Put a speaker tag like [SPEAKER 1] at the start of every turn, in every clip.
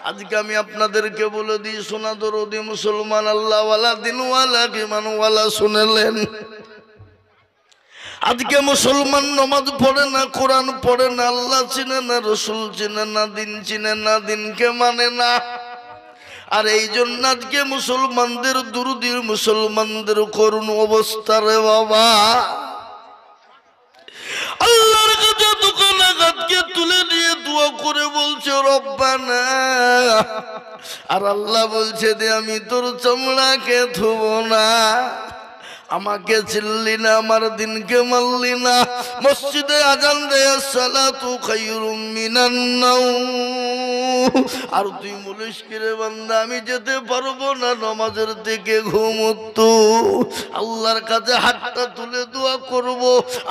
[SPEAKER 1] আজকে আমি আপনাদেরকে বলে দিই, সোনা দরদি মুসলমান আল্লাহওয়ালা দিনওয়ালা ইমানওয়ালা শুনেলেন, আজকে মুসলমান নামাজ পড়ে না, কোরআন পড়ে না, আল্লাহ চিনে না, রসুল চিনে না, দিন চিনে না, দিনকে মানে না। আর এই জন্য আজকে মুসলমানদের দুরুদির, মুসলমানদের করুণ অবস্থা রে বাবা। আল্লাহর কাছে দোকানাগাতকে তুলে নিয়ে দোয়া করে বলছে রব্বানা, আর আল্লাহ বলছে যে আমি তোর চামড়াকে ধুবো না। আমাকে চিনলি না, আমার দিনকে মানলি না। মসজিদে আজান দেয় সালাতু খায়রুম মিনান নাওম, আর তুই বলিস কি রে বান্দা আমি যেতে পারবো না, নামাজের থেকে ঘুমতো। আল্লাহর কাছে হাতটা তুলে দোয়া করব,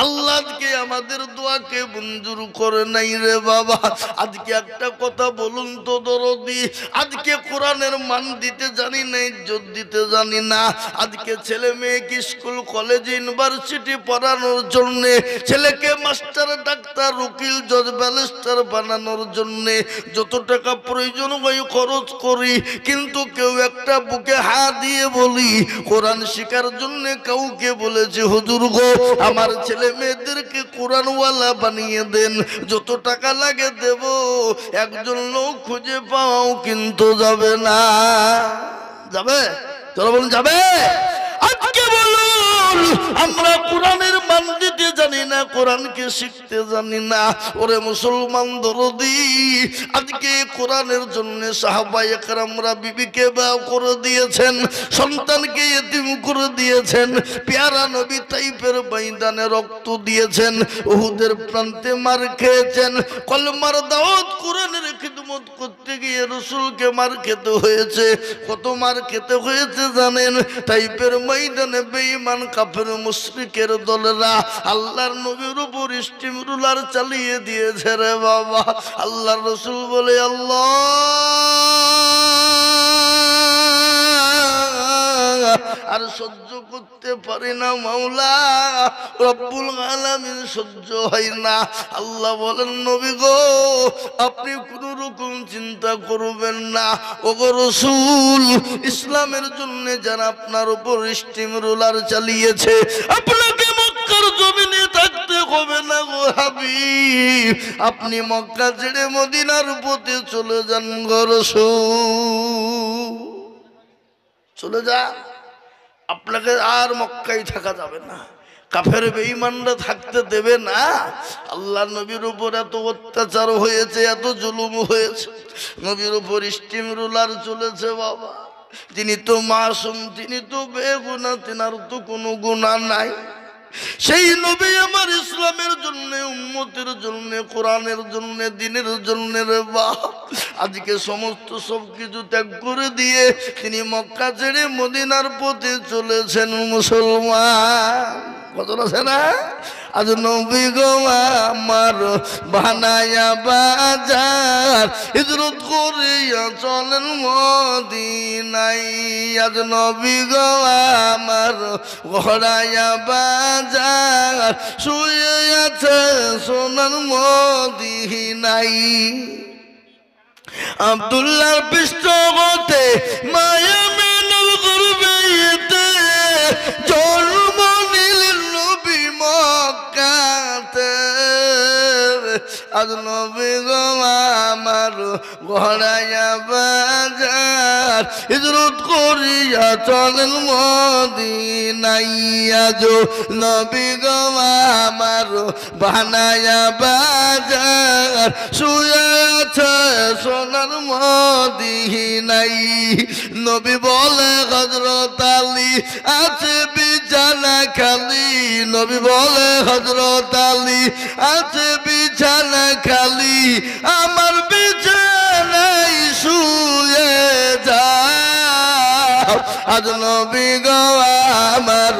[SPEAKER 1] আল্লাহ আজকে আমাদের দোয়াকে মঞ্জুর করে নাই রে বাবা। আজকে একটা কথা বলুন তো দরদি, আজকে কোরআনের মান দিতে জানি না, ইজ্জত দিতে জানি না। আজকে ছেলে মেয়েকে স্কুল কলেজ ইউনিভার্সিটি পড়ানোর জন্য, ছেলেকে মাস্টার ডাক্তার উকিল জজ ব্যারিস্টার বানানোর জন্য যত টাকা প্রয়োজন হয় খরচ করি, কিন্তু কেউ একটা বুকে হাত দিয়ে বলি কোরআন শেখার জন্য কাউকে বলেছে হুজুর গো আমার ছেলে মেয়েদেরকে কোরআনওয়ালা বানিয়ে দেন, যত টাকা লাগে দেব, একজন লোক খুঁজে পাও কিন্তু যাবে না। যাবে? চলো বলুন যাবে? আজকে বলুন আমরা কোরআনের মান দিতে জানি না, কোরআনকে শিখতে জানি না। ওরে মুসলমান দরদি, আজকে কোরআনের জন্য সাহাবায়ে কেরামরা বিবিকে বিয়ে করে দিয়েছেন, সন্তানকে ইতিম করে দিয়েছেন, পেয়ারা নবী তাইফের ময়দানে রক্ত দিয়েছেন, উহুদের প্রান্তে মার খেয়েছেন, কলমার দাওয়াত কোরআনের খিদমত করতে গিয়ে রাসূলকে মার খেতে হয়েছে। কত মার খেতে হয়েছে জানেন? তাইফের ময়দানে বেঈমান কাফের মুশরিকের দলেরা আল্লাহর নবীর উপর স্টিম রুলার চালিয়ে দিয়েছে রে বাবা। আল্লাহর রাসূল বলে আল্লাহ আর সহ্য করতে পারি না মাওলা, রব্বুল আলামিন সহ্য হয় না। আল্লাহ বলেন নবী গো আপনি কোন রকম চিন্তা করবেন না, ওগো রাসূল ইসলামের জন্য যারা আপনার উপর স্টিম রোলার চালিয়েছে, আপনাকে মক্কার জমিনে থাকতে হবে না গো হাবিব, আপনি মক্কা ছেড়ে মদিনার পথে চলে যান গো রাসূল, চলে যান, আপনাকে আর মক্কায় থাকা যাবে না, কাফের বেঈমানরা থাকতে দেবে না। আল্লাহ নবীর উপর এত অত্যাচার হয়েছে, এত জুলুম হয়েছে, নবীর উপর স্টিম রুলার চলেছে বাবা। তিনি তো মাসুম, তিনি তো বেগুনাহ, তিনার তো কোনো গুনাহ নাই। সেই নবী আমার ইসলামের জন্য, উম্মতের জন্য, কোরআনের জন্য, দ্বীনের জন্য রে বাপ আজকে সমস্ত সবকিছু ত্যাগ করে দিয়ে তিনি মক্কা ছেড়ে মদিনার পথে চলেছেন মুসলমান। কত আছে না? আজ নবী গো আমার বানায়া বাজার হিজরত করিয়া চলেন মদিনায়, আজ নবী গো আমার ঘোড়ায়া বাজার শুয়ে আছে সোনার মদিনায়। আব্দুল্লাহর পৃষ্ঠপোষে মায়া মেনুল করবেতে জন্ম নিলেন নবী মক্কাতে, আজ নবী গো আমার ঘোড়ায়া বাজার হিজরত করিয়া চলেন মদিনায়, আজ নবী গো আমার বানায়া বাজার শুয়ে আছে সোনার মদিনায়। নবী বলে হযরত আলী আছে বিছানা খালি, নবী বলে হযরত আলী আছে বিছানা খালি, আমার বিছানায় শুয়ে যাও, আজ নবী গো আমার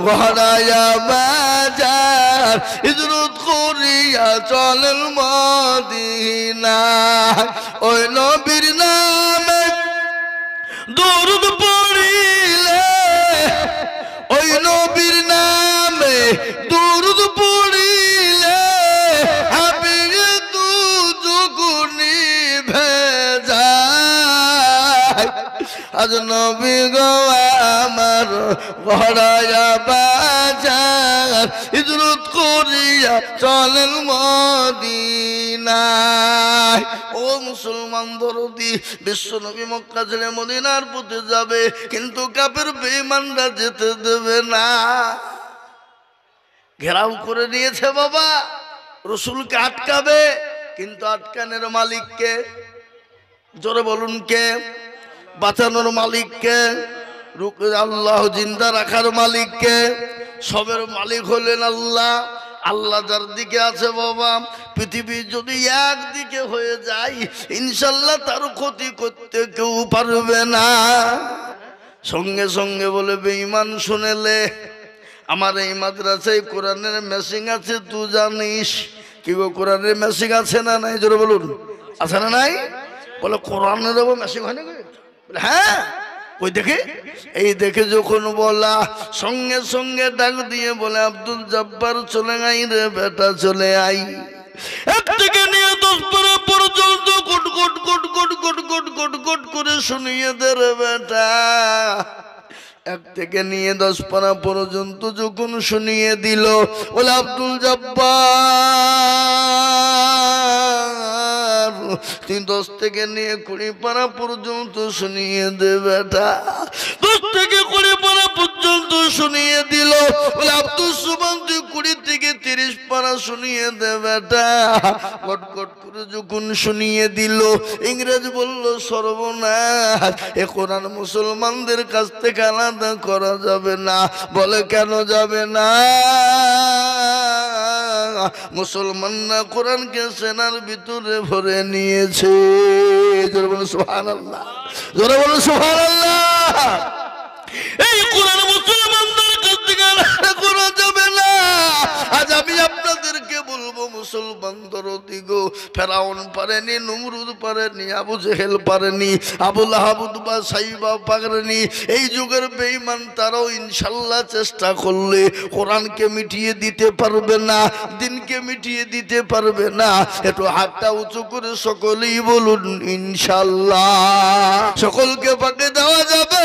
[SPEAKER 1] ঘোড়ায়া বাজার হিজরত করিয়া চলেন মদিনা। ওই নবীর নামে দরুদ পড়িলে, ওই নবীর নামে দরুদ পড়িলে হাবিবে তু যুগুনি ভেজা, আজ নবী গো আমার গড়ায়া বাজার হিজরত করিয়া চলেন মদিনায়। ও মুসলমান দরদি, বিশ্ব নবী মক্কা ছেড়ে মদিনার পথে যাবে, কিন্তু কাফের বেঈমানরা যেতে দেবে না। ঘেরাও করে নিয়েছে বাবা, রসুলকে আটকাবে, কিন্তু আটকানের মালিককে? জোরে বলুন কে? বাঁচানোর মালিককে? আল্লাহ জিন্দা রাখার মালিককে? সবের মালিক হলেন আল্লাহ। আল্লাহ যার দিকে আছে বাবা, পৃথিবী যদি একদিকে হয়ে যায় ইনশাল্লাহ তার ক্ষতি করতে কেউ পারবে না। সঙ্গে সঙ্গে বলে বেঈমান শুনেলে, আমার এই মাদ্রাসায় কোরআনের মেশিং আছে, তুই জানিস কি গো? কোরআনের মেশিং আছে না নাই? জোরে বলুন, আছে না নাই? বলে কোরআনের মেশিং হয় না? হ্যাঁ, ওই দেখে, এই দেখে যখন বলা, সঙ্গে সঙ্গে ডাক দিয়ে বলে, আব্দুল জব্বার চলে আই রে বেটা, চলে আই। এক থেকে নিয়ে 10 পারা পর্যন্ত কোট কোট কোট কোট কোট কোট কোট কোট করে শুনিয়ে দে রে বেটা। এক থেকে নিয়ে 10 পারা পর্যন্ত যখন শুনিয়ে দিল, বলে আব্দুল জব্বার তুই 10 থেকে নিয়ে 20 পারা পর্যন্ত শুনিয়ে দে বেটা। 10 থেকে 20 পারা পর্যন্ত শুনিয়ে দিল। বলে আব্দুল সুবহান তুই 20 থেকে 30 পারা শুনিয়ে দে বেটা। কট কট করে যখন শুনিয়ে দিল, ইংরেজ বলল সর্বনাশ, এ কোরআন মুসলমানদের কাছ থেকে আলাদা করা যাবে না। বলে কেন যাবে না? মুসলমানরা কোরআনকে সেনার ভিতরে ভরে নিয়েছে। জোরে বলুন সুবহানাল্লাহ, জোরে বলুন সুবহানাল্লাহ। এই কোরআন মুসলমানদের কাছ থেকে আলাদা করা যাবে না। আজ আমি আপনাদেরকে বলবো, মুসলমান দরদি গো, ফেরাউন পারেনি, নমরুদ পারেনি, আবু জেহেল পারেনি, আবু লাহাব উতবা সাইবা পারেনি। এই যুগের বেঈমান তারাও ইনশাল্লাহ চেষ্টা করলে কোরআনকে মিটিয়ে দিতে পারবে না, দিনকে মিটিয়ে দিতে পারবে না। একটু হাতটা উঁচু করে সকলেই বলুন ইনশাল্লাহ। সকলকে পাকে দেওয়া যাবে,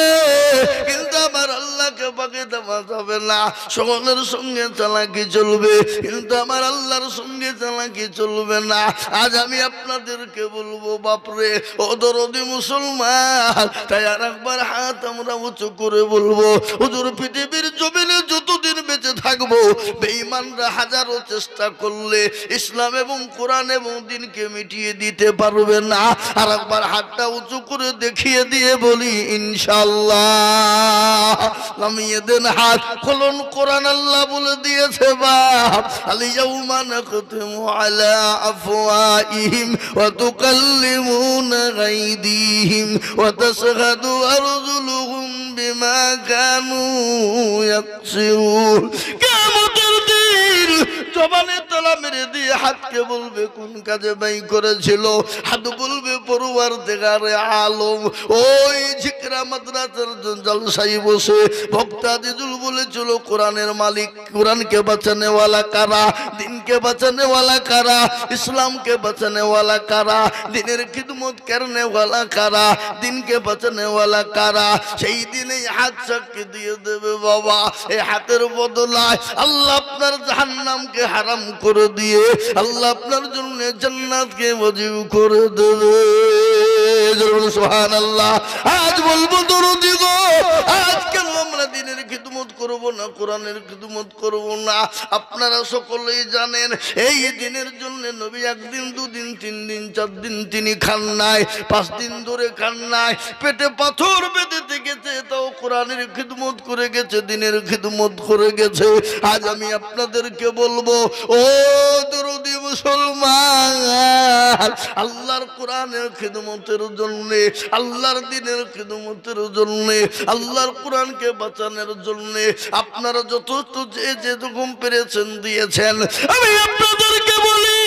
[SPEAKER 1] কিন্তু আমার আল্লাহকে পাকে দেওয়া যাবে না। সকলের সঙ্গে চালাকি চলবে, কিন্তু আমার আল্লাহর সঙ্গে চালাকি চলবে না। আজ আমি আপনাদেরকে বলবো, বাপরে ও দরদি মুসলমান, তাই আর একবার হাত আমরা উঁচু করে বলবো, হুজুর পৃথিবীর জমিনে যতদিন বেঁচে থাকবো বেঈমানরা হাজারো চেষ্টা করলে ইসলাম এবং কোরআন এবং দিনকে মিটিয়ে দিতে পারবে না। আর একবার হাতটা উঁচু করে দেখিয়ে দিয়ে বলি ইনশাআল্লাহ। নামিয়ে দেন হাত, খোলন কোরআন। আল্লাহ বলে দিয়েছে বাপ, আল ইয়াউমা নাখতিমু আলা আফওয়াহিহিম ওয়া তুকাল্লিমুনা আইদিহিম ওয়া তাশহাদু আরজুলুহুম বিমা কানু ইয়াকসিবুন। কিয়ামতের দিন জবানে তালা মেরে দিয়ে হাতকে বলবে কোন কাজে ব্যয় করেছিল। হাত বলবে পরওয়ারদিগারে আলম, ওই জিকরা মাদ্রাসার জলসায় বসে বক্তা দিদুল বলেছিল কোরআনের মালিক, কোরআনকে বাঁচানে ওয়ালা কারা, দিনকে বাঁচানে ওয়ালা কারা, ইসলামকে বাঁচানে ওয়ালা কারা, দিনের খিদমত করনে ওয়ালা কারা, দিনকে বাঁচানে ওয়ালা কারা। সেই দিনে হাত সাক্ষী দিয়ে দেবে বাবা। এই হাতের বদলায় আল্লাহ আপনার জাহান্নামকে হারাম করে দিয়ে আল্লাহ আপনার জন্য জান্নাতকে ওয়াজিব করে দেবে। সুবহানাল্লাহ। আজ বলবো দরদি গো, আজ কেন আমরা দিনের খিদমত করব না, কোরআনের খিদমত করব না? আপনারা সকলেই জানেন এই দিনের জন্য নবী 1 দিন 2 দিন 3 দিন 4 দিন তিনি খান নাই, 5 দিন ধরে খান নাই, পেটে পাথর বেঁধে থেকেছে, তাও কোরআনের খিদমত করে গেছে, দিনের খিদমত করে গেছে। আজ আমি আপনাদেরকে বলবো, ও দরদি মুসলমান, আল্লাহর কোরআনের খিদমতের জন্য, আল্লাহর দিনের খিদমতের জন্য, আল্লাহর কোরআনকে বাঁচানোর জন্য আপনারা যথেষ্ট যে যেরকম পেরেছেন দিয়েছেন। আমি আপনাদেরকে বলি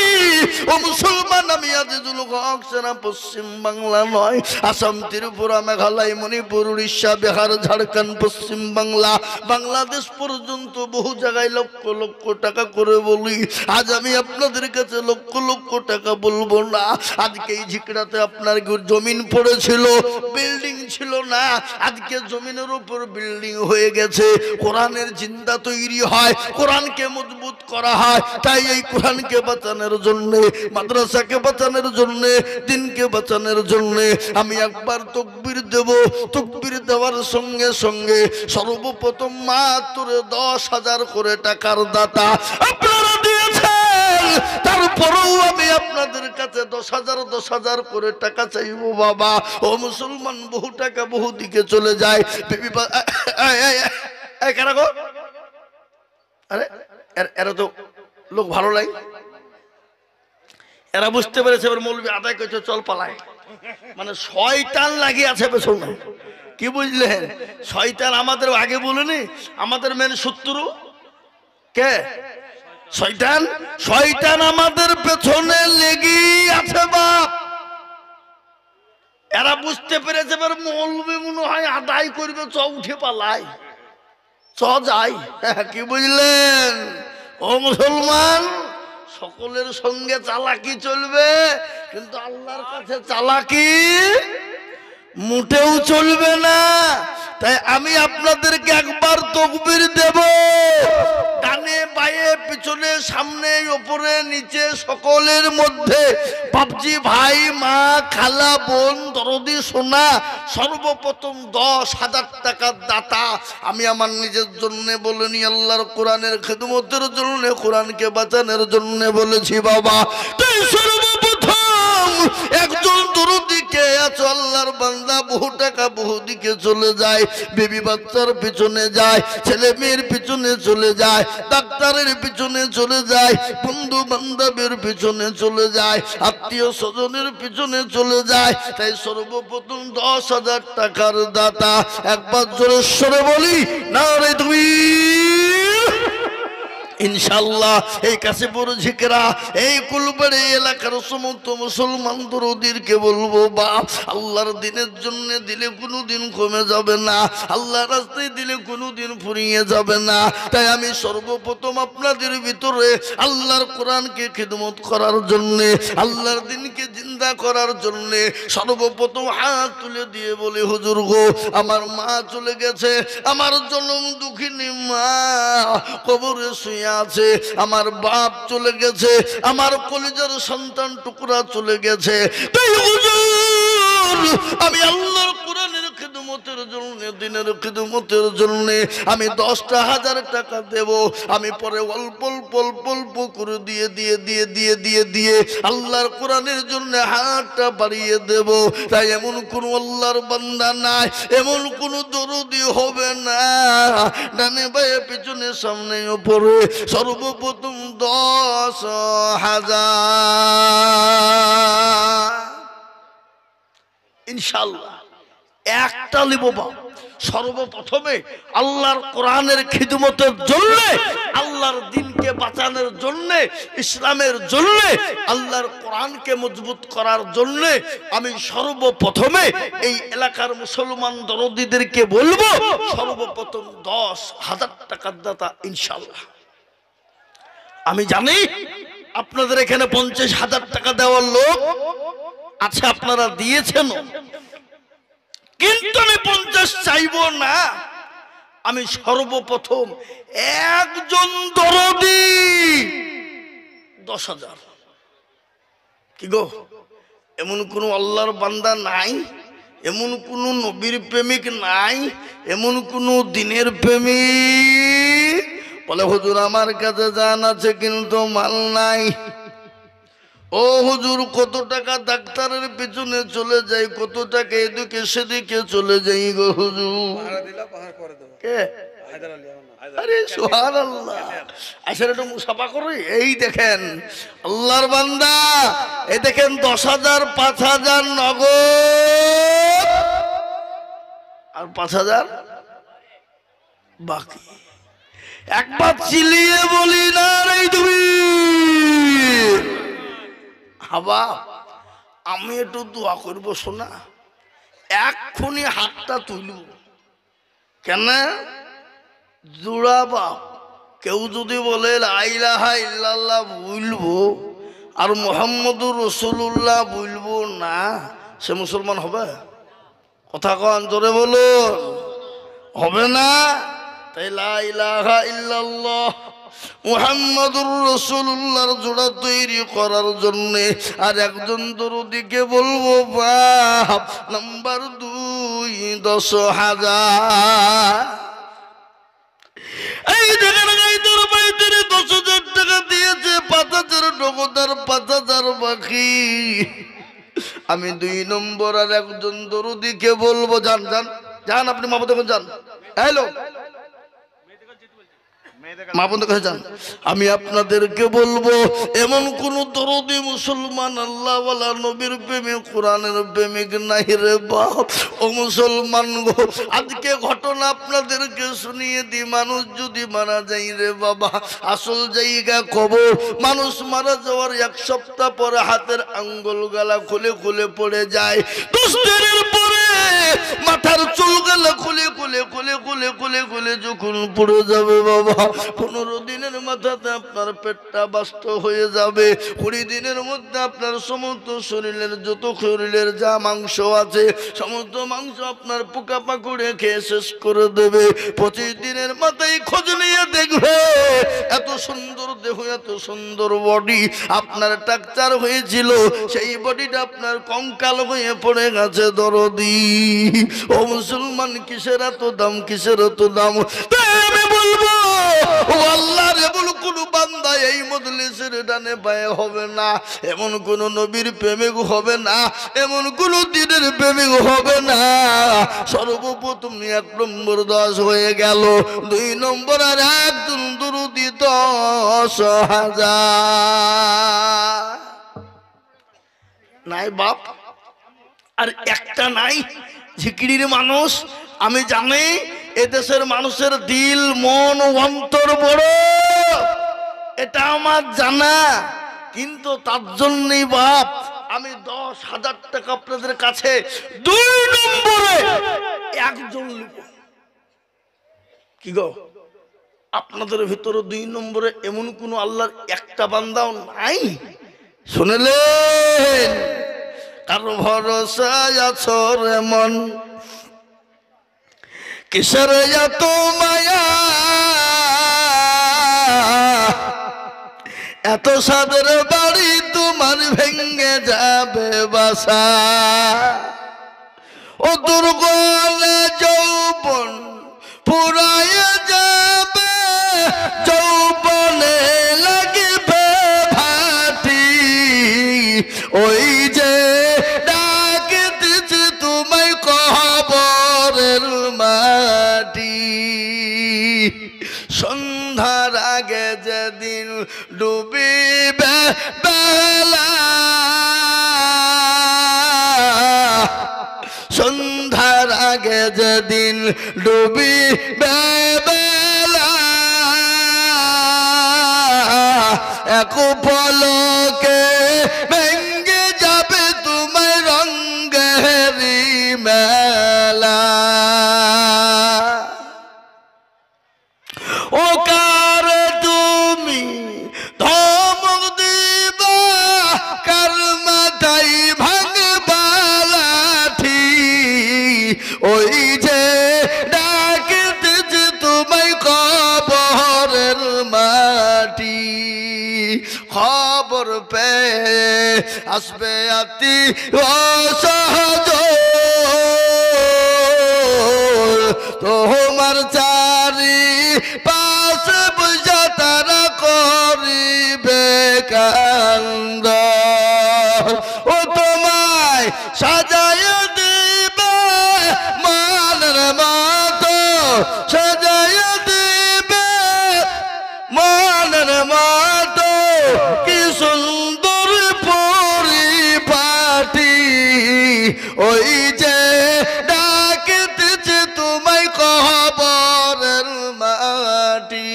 [SPEAKER 1] ও মুসলমান, আমি আজিজুল হক সেনা পশ্চিম বাংলা নয়, আসাম, ত্রিপুরা, মেঘালয়, মণিপুর, উড়িষ্যা, বিহার, ঝাড়খণ্ড, পশ্চিম বাংলা, বাংলাদেশ পর্যন্ত বহু জায়গায় লক্ষ লক্ষ টাকা করে বলি। আজ আমি আপনাদের কাছে লক্ষ লক্ষ টাকা বলবো না। আজকে এই ঝিকড়াতে আপনার জমিন পড়েছিল, বিল্ডিং ছিল না, আজকে জমিনের উপর বিল্ডিং হয়ে গেছে। কোরআনের জিন্দা তৈরি হয়, কোরআনকে মজবুত করা হয়। তাই এই কোরআনকে বাঁচানোর জন্য, মাদ্রাসাকে বাঁচানোর জন্য, দিনকে বাঁচানোর জন্য আমি একবার তাকবীর দেব। তাকবীর দেওয়ার সঙ্গে সঙ্গে সর্বপ্রথম মাত্র 10,000 করে টাকার দাতা আপনারা দিয়েছেন। তারপরেও আমি আপনাদের কাছে 10,000 করে টাকা চাইবো বাবা। ও মুসলমান, বহু টাকা বহু দিকে চলে যায়। আরে এরা তো লোক ভালো লাগে, এরা বুঝতে পেরেছে এবার মৌলবি আদায় করছে, চল পালায়। মানে শয়তান লাগিয়ে আছে পেছনে, কি বুঝলেন? শয়তান আমাদের আগে বলেনি, আমাদের মেন শত্রু কে? শয়তান। শয়তান আমাদের পেছনে লেগেই আছে বাপ। এরা বুঝতে পেরেছে এবার মৌলবি মনে হয় আদায় করবে, চ উঠে পালাই, চ যাই। কি বুঝলেন? ও মুসলমান, সকলের সঙ্গে চালাকি চলবে, কিন্তু আল্লাহর কাছে চালাকি মোটেও চলবে না। তাই আমি আপনাদেরকে একবার তাকবীর দেব। ডানে বায়ে পিছনে সামনে উপরে নিচে সকলের মধ্যে বাপজি, ভাই, মা, খালা, বোন, দরদি, সোনা, সর্বপ্রথম 10,000 টাকার দাতা আমি আমার নিজের জন্য বলিনি, আল্লাহর কোরআনের খিদমতের জন্য, কোরআনকে বাঁচানোর জন্য বলেছি বাবা। তাই সর্বপ্রথম একজন দরদি কে আছো আল্লাহর বান্দা, বহু টাকা বহু দিকে চলে যায়, বেবি বাচ্চার পিছনে যায়, ছেলে মেয়ের পিছনে চলে যায়, ডাক্তারের পিছনে চলে যায়, বন্ধু বান্ধবের পিছনে চলে যায়, আত্মীয় স্বজনের পিছনে চলে যায়। তাই সর্বপ্রথম 10,000 টাকার দাতা একবার জোরে সরে বলি নারে তাকবীর। ইনশাআল্লাহ এই কাশীপুর ঝিকরা, এই কুলবাড়ি এলাকার সমস্ত মুসলমান দরদিরকে বলবো বাপ, আল্লাহর দিনের জন্য দিলে কোনোদিন কমে যাবে না, আল্লাহর রাস্তায় দিলে কোনোদিন ফুরিয়ে যাবে না। তাই আমি সর্বপ্রথম আপনাদের ভিতরে আল্লাহর কোরআনকে খিদমত করার জন্য, আল্লাহর দিনকে জিন্দা করার জন্য সর্বপ্রথম হাত তুলে দিয়ে বলি, হুজুর গো, আমার মা চলে গেছে, আমার জনম দুঃখিনী মা কবরে শুয়ে আছে, আমার বাপ চলে গেছে, আমার কলিজার সন্তান টুকরা চলে গেছে। তাই হুজুর, আমি আল্লাহর কোরআনের খিদমতের জন্য, দিনের খিদমতের জন্য আমি 10,000 টাকা দেব। আমি পরে অল্প অল্প অল্প অল্প করে দিয়ে দিয়ে দিয়ে দিয়ে দিয়ে দিয়ে আল্লাহর কোরআনের জন্য হাতটা বাড়িয়ে দেব। তাই এমন কোন আল্লাহর বান্দা নাই, এমন কোন দরদি হবে না, ডানে বায়ে পিছনে সামনে উপরে সর্বপ্রথম 10,000 ইনশাআল্লাহ একটা লিব বাপ। সর্বপ্রথমে আল্লাহর কোরআনের খিদমতের জন্য, আল্লাহর দিনকে বাঁচানোর জন্য, ইসলামের জন্য, আল্লাহর কোরআনকে মজবুত করার জন্য আমি সর্বপ্রথমে এই এলাকার মুসলমান দরদিদেরকে বলবো, সর্বপ্রথম 10,000 টাকার দাতা ইনশাআল্লাহ। আমি জানি আপনাদের এখানে 50,000 টাকা দেওয়ার লোক আছে, আপনারা দিয়েছেন, কিন্তু আমি 50 চাইবো না। আমি সর্বপ্রথম একজন দরদি 10,000। কি গো, এমন কোন আল্লাহর বান্দা নাই, এমন কোন নবীর প্রেমিক নাই, এমন কোন দিনের প্রেমিক বলে হুজুর আমার কাছে জান আছে কিন্তু মাল নাই। ও হুজুর, কত টাকা ডাক্তারের পিছনে চলে যায়, কত টাকা এদিকে সেদিকে চলে যাই গো হুজুর। কে? আরে সুবহানাল্লাহ, আসলে একটু মুসাফা করি। এই দেখেন আল্লাহর বান্দা, এই দেখেন 10,000, 5,000 নগদ আর 5,000 বাকি। একবার চিলিয়ে বলি না রে তুমি, হাবা আমি একটু দোয়া করব শোনা, এক্ষুনি হাতটা তুলব। কেন জোড়া বাপ কেউ যদি বলে লা ইলাহা ইল্লাল্লাহ বলবো আর মুহাম্মদুর রাসূলুল্লাহ বলবো না, সে মুসলমান হবে? কথা কন জোরে বলুন, হবে না। তাই লা ইলাহা ইল্লাল্লাহ মুহাম্মাদুর রাসূলুল্লাহর জোড়া তৈরি করার জন্য আর একজন দরুদিকে বলবো বাপ নাম্বার 2 10,000। এই দেখেন এই দরবারে 10,000 টাকা দিয়েছে, 5,000 নগদার 5,000 বাকি। আমি 2 নম্বর আর একজন দরুদিকে বলবো যান যান যান, আপনি মা বোনদের যান, হ্যালো মা বোনদের কাছে যান। আমি আপনাদেরকে বলবো এমন কোন দরদি মুসলমান আল্লাহওয়ালা নবীর প্রেমিক কোরআনের প্রেমিক নাই রে বাপ। ও মুসলমান গো, আজকে ঘটনা আপনাদেরকে শুনিয়ে দি। মানুষ যদি মারা যায় রে বাবা, আসল জায়গা কবর। মানুষ মারা যাওয়ার 1 সপ্তাহ পরে হাতের আঙ্গুল গালা খুলে খুলে পড়ে যায়। 10 দিনের পরে মাথার চুল গালা খুলে খুলে খুলে খুলে খুলে খুলে যখন পড়ে যাবে বাবা, 15 দিনের মাথাতে আপনার পেটটা বাস্ত হয়ে যাবে। 20 দিনের মধ্যে আপনার সমস্ত শরীরের যত শরীরের যা মাংস আছে সমস্ত মাংস আপনার পোকা পাকুড়ে খেয়ে শেষ করে দেবে। 25 দিনের মাথায় খোঁজ নিয়ে দেখবে এত সুন্দর দেহ, এত সুন্দর বডি আপনার টাকচার হয়েছিল, সেই বডিটা আপনার কঙ্কাল হয়ে পড়ে গেছে দরদি। ও মুসলমান, কিসের এত দাম, কিসের এত দাম? তাই আমি বলবো ও আল্লাহ রে, বল কোন বান্দা এই মজলিসের ডানে বায়ে হবে না, এমন কোন নবীর প্রেমিক হবে না, এমন কোন দিনের প্রেমিক হবে না। সর্বপ্রথম 1 নম্বর 10 হয়ে গেল, 2 নম্বর আর একজন দরুদি 10,000 নাই বাপ। আর একটা নাই ঝিকিরির মানুষ। আমি জানি এদেশের মানুষের দিল মন অন্তর বড়, এটা আমার জানা, কিন্তু তার জন্যই বাপ আমি 10,000 টাকা আপনাদের কাছে 2 নম্বরে একজন লিখব। কি গো, আপনাদের ভিতরে 2 নম্বরে এমন কোন আল্লাহর একটা বান্দাও নাই? শুনলেন? কার ভরসায় আছো রে মন, কিসের এত মায়া, এত সাদের বাড়ি তোমার ভেঙ্গে যাবে বাসা। ও দুর্গলে যৌবন পুরায় যাবে, যৌবনে লাগবে ভাটি, ওই যে ডাকতেছে তোমায় কবরের মাটি। সন্ধ্যার আগে যেদিন ডুবিবে বেলা, সন্ধ্যার আগে যেদিন ডুবিবে বেলা, এক পলকে ভেঙ্গে যাবে তোমায় রঙ্গেরি মেলা। ও কার তুমি ধমক দিবা, কার মাথায় ভাঙবা লাঠি, ওই যে ডাকতেছে তোমায় কবরের মাটি। খবর পেয়ে আসবে আতি অসহজ, তোমার চারি পাশে বুঝা তারা করিবে কান্দ। ও তোমায় সাজায় দিবে মানের মতো, সাজায় দিবে মানের মতো, কি সুন্দর পরিপাটি, ওই যে ডাকতেছে তোমায় কবরের মাটি।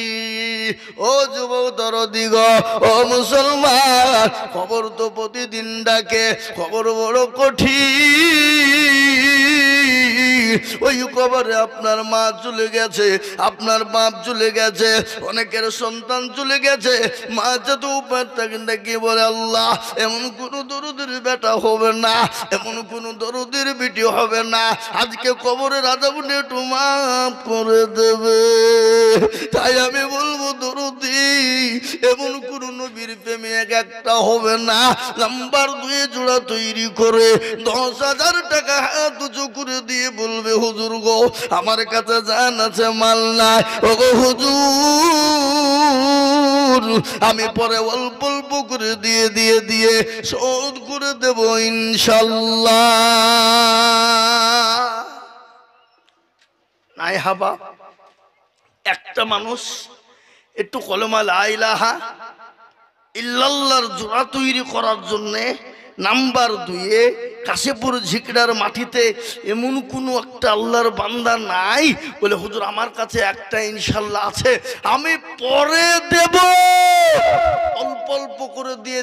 [SPEAKER 1] ও যুবক দরদি গো, ও মুসলমান, খবর তো প্রতিদিন ডাকে, খবর বড় কঠিন। ওই কবরে আপনার মা চলে গেছে, আপনার বাপ চলে গেছে, অনেকের সন্তান চলে গেছে। মা যাতে উপায় থাকেন কি বলে, আল্লাহ এমন কোন দরুদের বেটা হবে না, এমন কোন দরুদের বেটি হবে না, আজকে কবরের আযাবটা একটু মাফ করে দেবে। তাই আমি বলবো দরুদি এমন কোন নবীর প্রেমে একটা হবে না। নাম্বার 2 জোড়া তৈরি করে 10,000 টাকা হাত উঁচু করে দিয়ে বলবে, হুজুর গো আমার কাছে জান আছে মাল নাই, ও গো হুজুর আমি পরে অল্প অল্প করে দিয়ে শোধ করে দেব ইনশাল্লাহ। নাই হাবা একটা মানুষ একটু কলমা লা ইলাহা ইল্লাল্লাহর জোড়া তৈরি করার জন্যে নাম্বার 2 কাশীপুর ঝিকড়ার মাটিতে এমন কোনো একটা আল্লাহর বান্দা নাই বলে, হুজুর আমার কাছে একটা ইনশাল্লাহ আছে, আমি পরে দেব। অল্প অল্প করে দিয়ে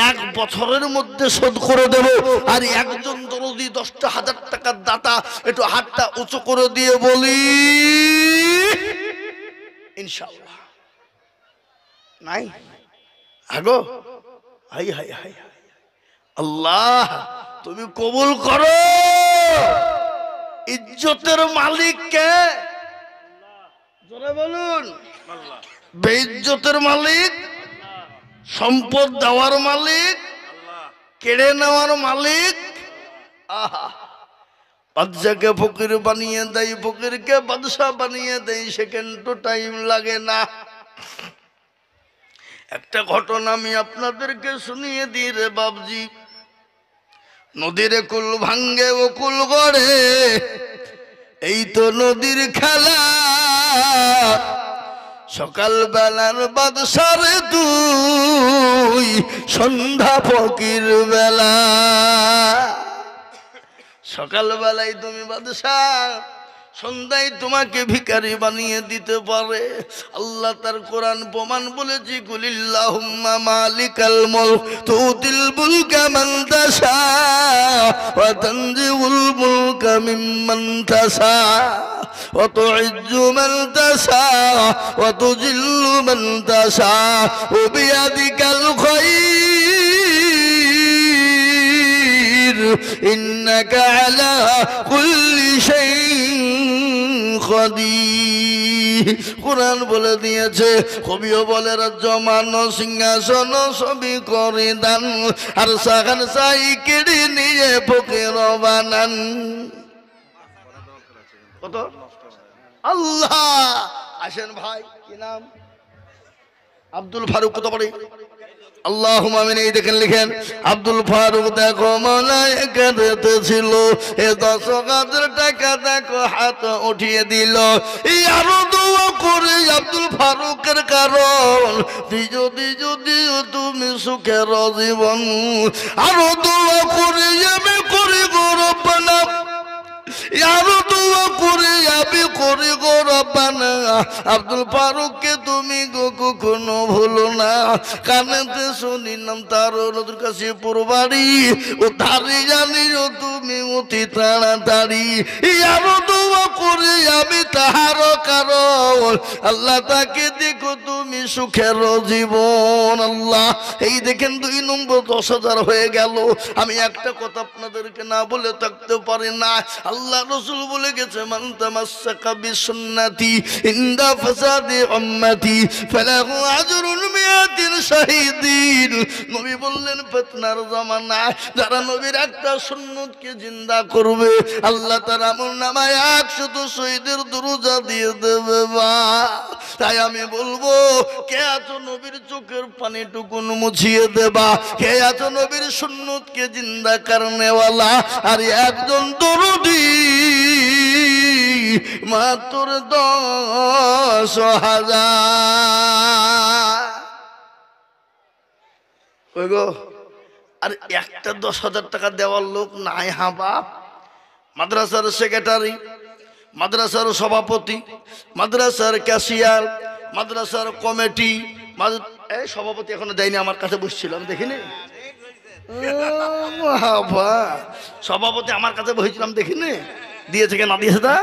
[SPEAKER 1] 1 বছরের মধ্যে শোধ করে দেব। আর একজন দরদি 10,000 টাকার দাতা একটু হাতটা উঁচু করে দিয়ে বলি ইনশাল্লাহ। নাই আগো, হাই হাই হাই আল্লাহ তুমি কবুল করো। ইজ্জতের মালিক কে? জোরে বলুন। বেইজ্জতের মালিক, সম্পদ দেওয়ার মালিক, কেড়ে নেওয়ার মালিক। আহা, বাদশাকে ফকির বানিয়ে দেয়, ফকিরকে বাদশাহ বানিয়ে দেয়, সেকেন্ড টাইম লাগে না। একটা ঘটনা আমি আপনাদেরকে শুনিয়ে দিই রে বাবজি। নদীর কুল ভাঙ্গে ও কুল গড়ে, এই তো নদীর খেলা। সকাল বেলার বাদশার তুই, সন্ধ্যা ফকির বেলা। সকাল বেলায় তুমি বাদশাহ, সন্ধ্যায় তোমাকে ভিখারি বানিয়ে দিতে পারে। আল্লাহ তার কোরআন প্রমাণ বলেছি, কুলিল্লাহুম্মা মালিকাল মুলক তুতিল মুলকা মান তাশা ওয়া তানজিউল মুলকা মিম্মান তাশা ওয়া তুইজ্জু মান তাশা ওয়া তুজিল্লু মান তাশা ওয়া বিয়াদিকাল খায়র ইন্নাকা আলা কুল্লি শাইইন কাদির। কুরআন বলে দিয়েছে, কবিও বলে রাজ্যমান সিংহাসন সবই করে দান, আর সাখান সাই কেড়ে নিয়ে ফকির বানান। কত আল্লাহ। আসেন ভাই, কি নাম? আব্দুল ফারুক। কত পড়ে? আল্লাহুম্মা আমিন। এই দেখেন লিখেন, আব্দুল ফারুক দেখো মালায়েকাতে ছিল, এ 10,000 টাকা দেখো হাত উঠিয়ে দিল। এই আরো দোয়া করে আব্দুল ফারুকের কারণ, যদি তুমি সুখের জীবন, আরো দোয়া করে আমি করি গো রব্বানা, আরো দোয়া করে আমি করি গো রব্বানা। আব্দুল ফারুককে তুমি গো কখনো ভুলো না। কানেতে শুনি নাম তার নদীর কাছে পুরবাড়ি, ও ধারি জানি তুমি অতি তাড়াতাড়ি। আরো দোয়া করে আমি তাহার কারণ, আল্লাহ তাকে দেখো তুমি সুখের জীবন। আল্লাহ এই দেখেন 2 নম্বর 10,000 হয়ে গেল। আমি একটা কথা আপনাদেরকে না বলে থাকতে পারি না। আল্লাহ রাসূল বলে গেছে, মান তামাসসাকা বিসুন্নতি ইনদা ফাসাদি উম্মতি ফালাহু আজরুন মিয়াতিন শাহীদিন। নবী বললেন, ফিতনার জামানা যারা নবীর একটা সুন্নতকে জিন্দা করবে, আল্লাহ তার আমলনামায় 100 শহীদের দরজা দিয়ে দেবে। বা তাই আমি বলবো, কে আছো নবীর চোখের পানিটুকুন মুছিয়ে দেবা? কে আছো নবীর সুন্নতকে জিন্দা করনেওয়ালা? আর একজন দরদি মাত্র 10,000। ওই গো, আর একটা 10,000 টাকা দেওয়ার লোক নাই। হ্যাঁ বাপ, মাদ্রাসার সেক্রেটারি, মাদ্রাসার সভাপতি, মাদ্রাসার ক্যাশিয়ার, মাদ্রাসার কমিটি, এই সভাপতি এখনো দেয়নি, আমার কাছে বসছিল, আমি দেখিনি। সভাপতি আমার কাছে বসেছিলাম, দেখিনি। দিয়েছে কে না দিয়েছে তা?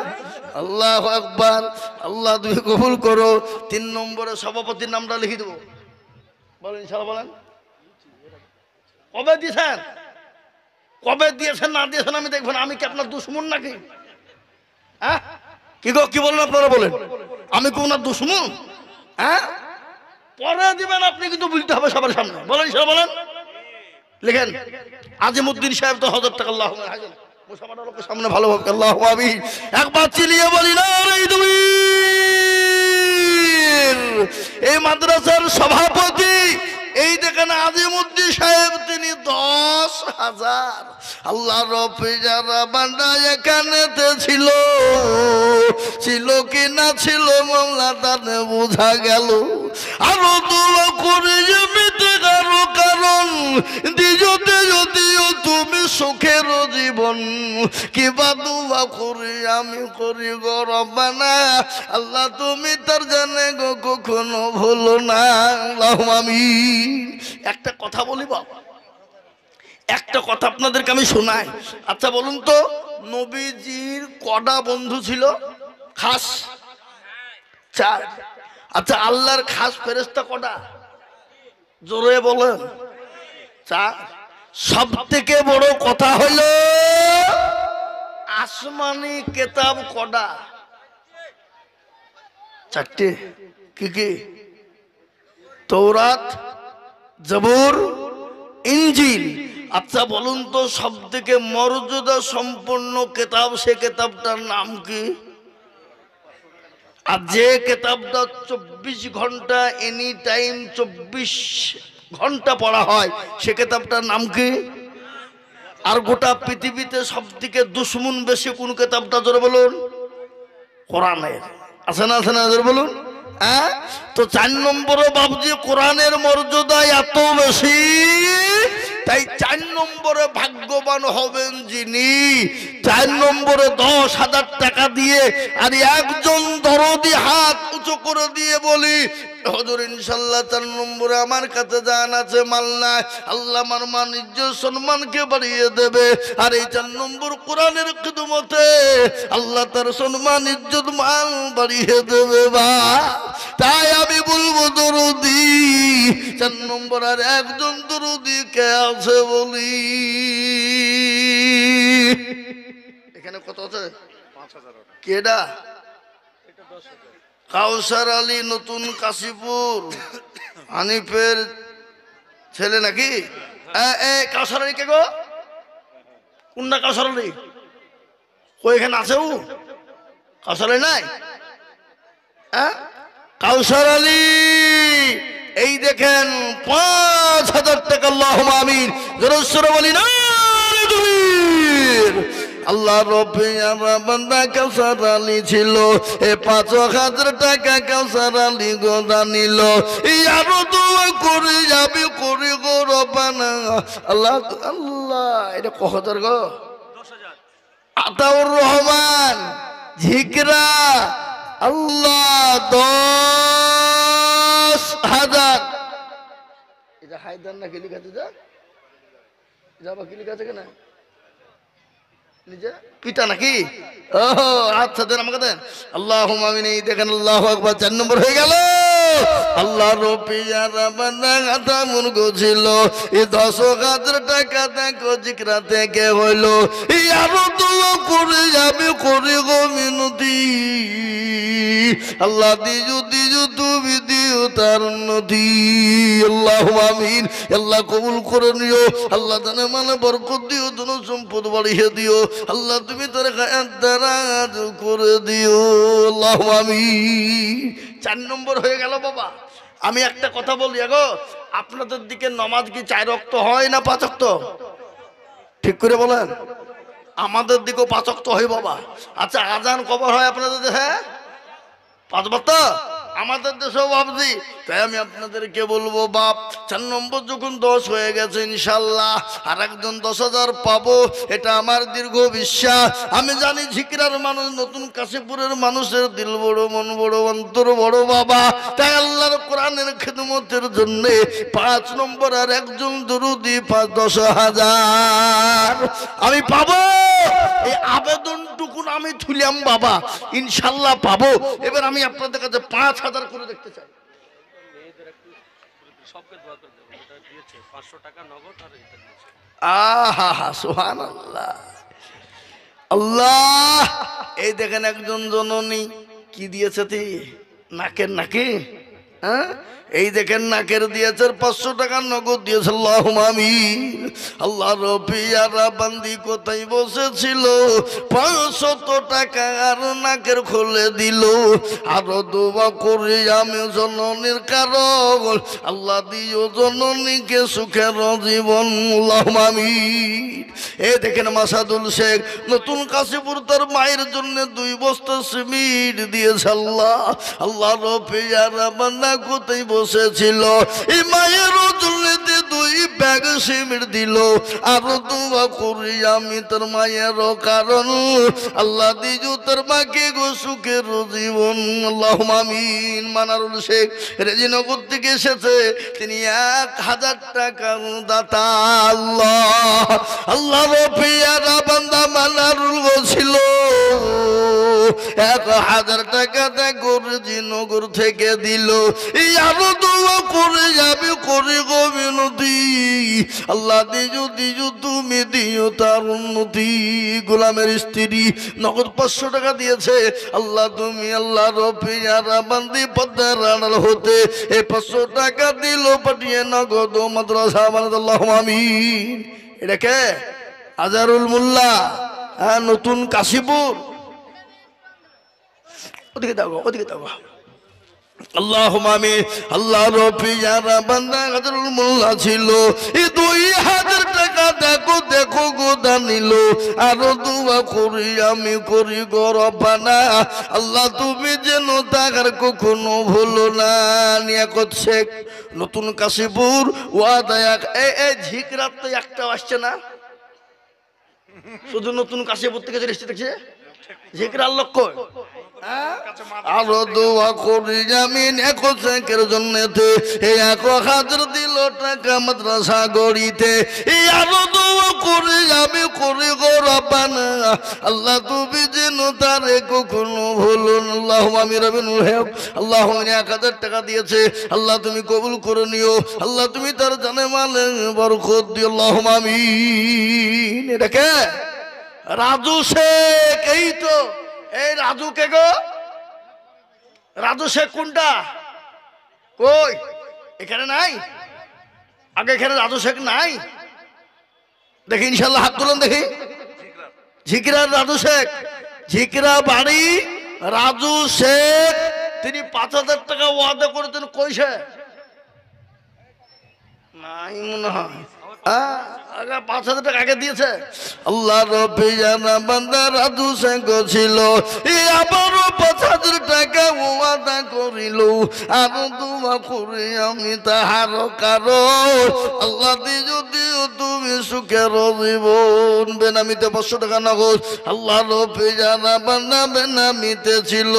[SPEAKER 1] আল্লাহ আকবার। আল্লাহ তুমি কবুল করো। 3 নম্বরে সভাপতির নামটা লিখে দেবো। বলেন ইনশাআল্লাহ, বলেন। কবে দিয়েছেন? কবে দিয়েছেন না দিয়েছেন আমি দেখবেন। আমি কি আপনার দুশ্মন নাকি? হ্যাঁ, কি গো, কি বলেন আপনারা? বলেন, আমি কি ওনার দুশ্মন? হ্যাঁ, পরে দিবেন আপনি, কিন্তু বলতে হবে সবার সামনে। বলেন ইনশাআল্লাহ, বলেন। লিখেন, আজিমউদ্দিন সাহেব তো 1000 টাকা। আল্লাহ সামনে ভালোভাবে আল্লাহ আমিন। একবার চিলিয়ে বলি না তুমি। এই মাদ্রাসার সভাপতি, এই দেখেন আজিমউদ্দিন সাহেব, তিনি 10,000। আল্লাহ রব্বে যারা বান্দা এখানেতে ছিল, ছিল কি না ছিল মামলা তাতে বোঝা গেল। আরো দোয়া করে যেতে কারো কারণ দিজতে যদিও তুমি সুখের জীবন। কিবা দোয়া করি আমি করি গো রব্বানা, আল্লাহ তুমি তার জানে গো কখনো ভুলো না। আল্লাহু আমিন। একটা কথা বলি বাবা, একটা কথা আপনাদেরকে আমি শোনাই। আচ্ছা বলুন তো, নবীজির কটা বন্ধু ছিল? খাস 4। আচ্ছা, আল্লাহর খাস ফেরেশতা কটা? জোরে বলেন। 4। সব থেকে বড় কথা হলো আসমানি কিতাব কটা? 4টে। কি কি? তৌরাত, জবুর, ইনজিল। আচ্ছা বলুন তো, সব থেকে মর্যাদা সম্পন্ন কিতাব, সে কিতাবটার নাম কি? আর যে কিতাবটা 24 ঘন্টা এনি টাইম 24 ঘন্টা পড়া হয়, সে কিতাবটার নাম কি? আর গোটা পৃথিবীতে সব থেকে দুশ্মন বেশি কোন কিতাবটা? জোরে বলুন। কোরআনের। আছে না, আছে না? জোরে বলুন। হ্যাঁ, তো 4 নম্বরে বাবজি কোরআনের মর্যাদা এত বেশি, তাই 4 নম্বরে ভাগ্যবান হবেন যিনি 4 নম্বরে 10,000 টাকা দিয়ে আর একজন দরদি হাত উঁচু করে দিয়ে বলি, হুজুর ইনশাআল্লাহ 4 নম্বরে আমার কাছে জান আছে, মাল নাই, আল্লাহ আমার মান ইজ্জত সম্মানকে বাড়িয়ে দেবে। আর এই 4 নম্বর কোরআনের খিদমতে আল্লাহ তার সম্মান ইজ্জত মাল বাড়িয়ে দেবে। বা তাই আমি বলবো দরদি 4 নম্বর আর একজন দরদি কে আছে বলি। এখানে কত আছে? 5,000। কেডা? কাউসার আলী, নতুন কাশীপুর, হানিফের ছেলে নাকি? কাউসার আলী কে গো? কোনটা কাউসার আলী? এখানে আছে ও? কাউসার আলী নাই? কাউসার আলী, এই দেখেন 5,000 টাকা। আল্লাহুম্মা আমিন। জোরে বলি না। আল্লাহ রব্বে আমার বান্দা কাউসার আলী ছিল, 5,000 টাকা কাউসার আলী গোদা নিল। আরো দোয়া করে যাবে করে গো রব্বানা। আল্লাহ আল্লাহ, এটা কত গো? 10,000। আতাউর রহমান ঝিকরা, আল্লাহ 10,000। এটা হায়দার না কি লিখাতে যাবা? কি লিখা আছে কেন? নিজে পিতা নাকি? ও আচ্ছা, দেন আমাকে দেন। আল্লাহুম্মা আমিন। এই দেখেন, আল্লাহু আকবার। 4 নম্বর হয়ে গেল। আল্লাহ রব্বিয়ারা বান্দা গাতা মন গোছিল, এই 10,000 টাকা দেখো জিকরা থেকে হইলো। আরো দোয়া করে যাবে করে গো মিনতি। আল্লাহ দিজু দিজু তুমি দিও তার নদী। আল্লাহুম্মা আমিন। আল্লাহ কবুল করে নিও। আল্লাহ জানে মানে বরকত দিও, ধন সম্পদ বাড়িয়ে দিও। আল্লাহ তুমি তোর গায়ের দারাজ করে দিও। আল্লাহুম্মা আমিন। 4 নম্বর হয়ে গেল বাবা। আমি একটা কথা বলি গো, আপনাদের দিকে নামাজ কি 4 ওয়াক্ত হয় না 5 ওয়াক্ত? ঠিক করে বলেন। আমাদের দিকেও 5 ওয়াক্ত হয় বাবা। আচ্ছা, আজান কবে হয় আপনাদের দেশে? 5 ওয়াক্ত। আমাদের দেশেও বাপজি। তাই আমি আপনাদেরকে বলবো বাপ, 4 নম্বর যখন 10 হয়ে গেছে ইনশাল্লাহ আর একজন 10,000 পাবো, এটা আমার দীর্ঘ বিশ্বাস। আমি জানি ঝিকরার মানুষ, নতুন কাশীপুরের মানুষের দিল বড়, মন বড়, অন্তর বড় বাবা। তাই আল্লাহর কোরআনের খিদমতের জন্য 5 নম্বর আর একজন দরুদি 10,000 আমি পাবো। এই আবেদনটুকু আমি থুলাম বাবা, ইনশাল্লাহ পাবো। এবার আমি আপনাদের কাছে 5,000 করে দেখতে চাই। আহা সুবহানাল্লাহ, আল্লাহ। এই দেখেন একজন জননী কি দিয়েছে, নাকের নাকি, হ্যাঁ এই দেখেন নাকের দিয়েছে 500 টাকা নগদ দিয়েছে। আল্লাহুম্মা আমিন। আল্লাহ রবিয়ারা বান্দি কোথায় বসেছিল, 500 টাকা আর নাকের খুলে দিল। আরো দোয়া করি আমি জননীর কারণ, আল্লাহ দিও জননীকে সুখের জীবন। আল্লাহুম্মা আমিন। এই দেখেন মাসাদুল শেখ নতুন কাশীপুর তার মায়ের জন্য 2 বস্তা সিমেন্ট দিয়েছে। আল্লাহ আল্লাহ রবিয়ারা বান্দা কোথায় বসেছিল, এই মায়ের জন্যতে 2 ব্যাগ সিমেন্ট দিল। আরো দোয়া করি আমি তার মায়ের কারণ, আল্লাহ দিজু তার মাকে গো সুখের জীবন। আল্লাহুম্মা আমিন। মানারুল শেখ রেজিনগর থেকে এসেছে, তিনি 1,000 টাকা দাতা। আল্লাহ আল্লাহ রবিয়ারা বান্দা মানারুল বলছিল 1,000 টাকা দেখো রেজিনগর থেকে দিল। এই আরো দোয়া করে যাবে করে গো বিনতি, আল্লাহ দিজু দিজু তুমি দিও তার উন্নতি। গোলামের স্ত্রী নগদ 500 টাকা দিয়েছে। আল্লাহ তুমি আল্লাহ রবিয়ারা বান্দি পদ্মার আড়াল হতে এই 500 টাকা দিল পাঠিয়ে নগদ মাদ্রাসা বানাতে। আল্লাহুম্মা আমিন। এটা কে? আজারুল মোল্লা, হ্যাঁ নতুন কাশীপুর। ওদিকে দাও, ওদিকে দাও। আল্লাহুম্মা আমিন। আল্লাহ রবিয়ারা বান্দা আজারুল মোল্লা ছিল, এই 2,000 টাকা দেখো দেখো গো দানিল। আরো দোয়া করি আমি করি গো রব্বানা, আল্লাহ তুমি যেন তাকার কখনো ভুলো না। নিয়াকত শেখ নতুন কাশীপুর ওয়াদায়াক। এই ঝিকরাত তো একটাও আসছে না, শুধু নতুন কাশীপুর থেকে যে এসেছে দেখছে ঝিকরার লক্ষ্য। আরো দোয়া করি আমি নিয়াকত শেখের জন্যতে 1,000 দিল টাকা মাদ্রাসা গড়িতে। এই আরো দোয়া করি আমি করি গো রব্বানা, আল্লাহ তুমি যেন তারে কখনো ভুলো না। আল্লাহুম্মা আমিন। রবিনুল হক আল্লাহুম্মা 1,000 টাকা দিয়েছে, আল্লাহ তুমি কবুল করে নিও। আল্লাহ তুমি তার জানে মালে বরকত দিও। আল্লাহুম্মা আমিন। এটা কে? রাজু শেখ। এই তো এই রাজু কে গো? রাজু শেখ কোনটা? কই এখানে নাই? আগে এখানে রাজু শেখ নাই দেখি, ইনশাল্লাহ হাত তুলেন দেখি। ঝিকরার রাজু শেখ, ঝিকরা বাড়ি রাজু শেখ। তিনি 5,000 টাকা ওয়াদা করেছেন, কইছে নাই মনে হয়। 5,000 টাকা আগে দিয়েছে। আল্লাহ রবিয়ানা বান্দা রাজু শেখ ছিল, আবারও 5,000 টাকা ওয়াদা করিল। আরো দোয়া করি আমি তাহার কারণ, আল্লাহ দিও দিও তুমি সুখের জীবন। বেনামিতে 500 টাকা নগদ আল্লাহ রবিয়ানা বান্দা বেনামিতে ছিল,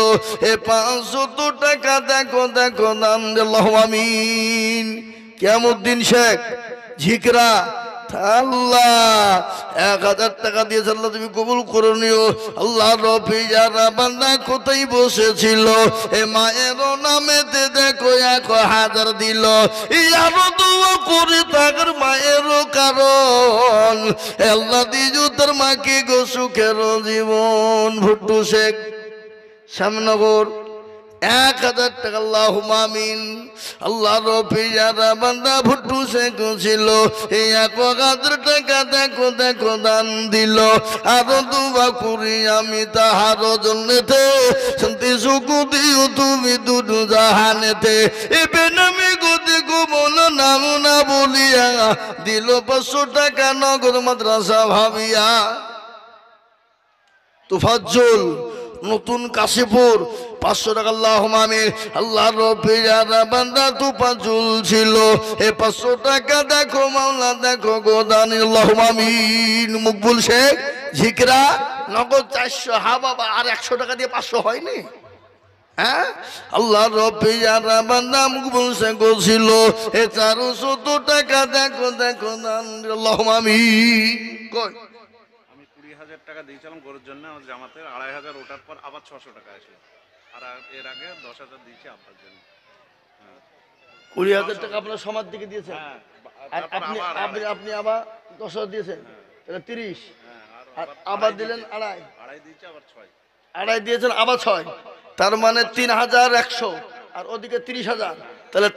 [SPEAKER 1] 500 টাকা দেখো দেখো দান। আল্লাহুম্মা আমিন। কিয়ামউদ্দিন শেখ ঝিকরা আল্লাহ 1,000 টাকা দিয়েছে, আল্লাহ তুমি কবুল করে নিও। আল্লাহ রবিয়ারা বান্দা কোথায় বসেছিল, এ মায়ের নামেতে দেখো 1,000 দিল। আরো দোয়া করে তার মায়ের কারণ, আল্লাহ দিজু তার মাকে গো সুখের জীবন। ভুট্টু শেখ শ্যামনগর 1,000 টাকা। আল্লাহুম্মা আমিন। আল্লাহ রবিয়ারা বান্দা ভুট্টু শেখ ছিল, 1,000 টাকা দেখো দেখো দান দিল। আরো দোয়া করি আমি তাহার জন্যতে, শান্তি সুখ দিও তুমি দুটো জাহানেতে। এ বেনামি গতি গোবন নাম না বলিয়া দিল 500 টাকা নগদ মাদ্রাসা ভাবিয়া। তোফাজ্জল নতুন কাশীপুর 500 টাকা আল্লাহুম্মা আমিন। আল্লাহর রব্বিরা বান্দা তুপা ঝুলছিল, এ 500 টাকা দেখো মাওলা দেখো গোদান। আল্লাহুম্মা আমিন। মকবুল শেখ ঝিকরা নগদ 400। হ্যাঁ বাবা, আর 100 টাকা দিয়ে 500 হয়নি? হ্যাঁ, আল্লাহর রব্বিরা বান্দা মকবুল শেখ ছিল, এ 400 টাকা দেখো দেখো দান। আল্লাহুম্মা আমিন। কই
[SPEAKER 2] আমি 20,000 টাকা দিয়েছিলাম গরুর জন্য আমার জামাতে, 2,500 ওঠার পর আবার 600 টাকা আসলো। আর এর আগে 10,000 দিয়েছি আপনার জন্য।
[SPEAKER 1] 20,000 টাকা আপনার সমাজ থেকে দিয়েছেন,
[SPEAKER 2] হ্যাঁ,
[SPEAKER 1] আর
[SPEAKER 2] তারপর
[SPEAKER 1] আপনি
[SPEAKER 2] আবার
[SPEAKER 1] আপনি আপনি আবার 10,000 দিয়েছেন, তাহলে 30।
[SPEAKER 2] হ্যাঁ,
[SPEAKER 1] আর আবার দিলেন আড়াই,
[SPEAKER 2] আড়াই দিয়েছি আবার 6।
[SPEAKER 1] আড়াই দিয়েছেন আবার 6, তার মানে 3,100, আর ওদিকে 30,000, তাহলে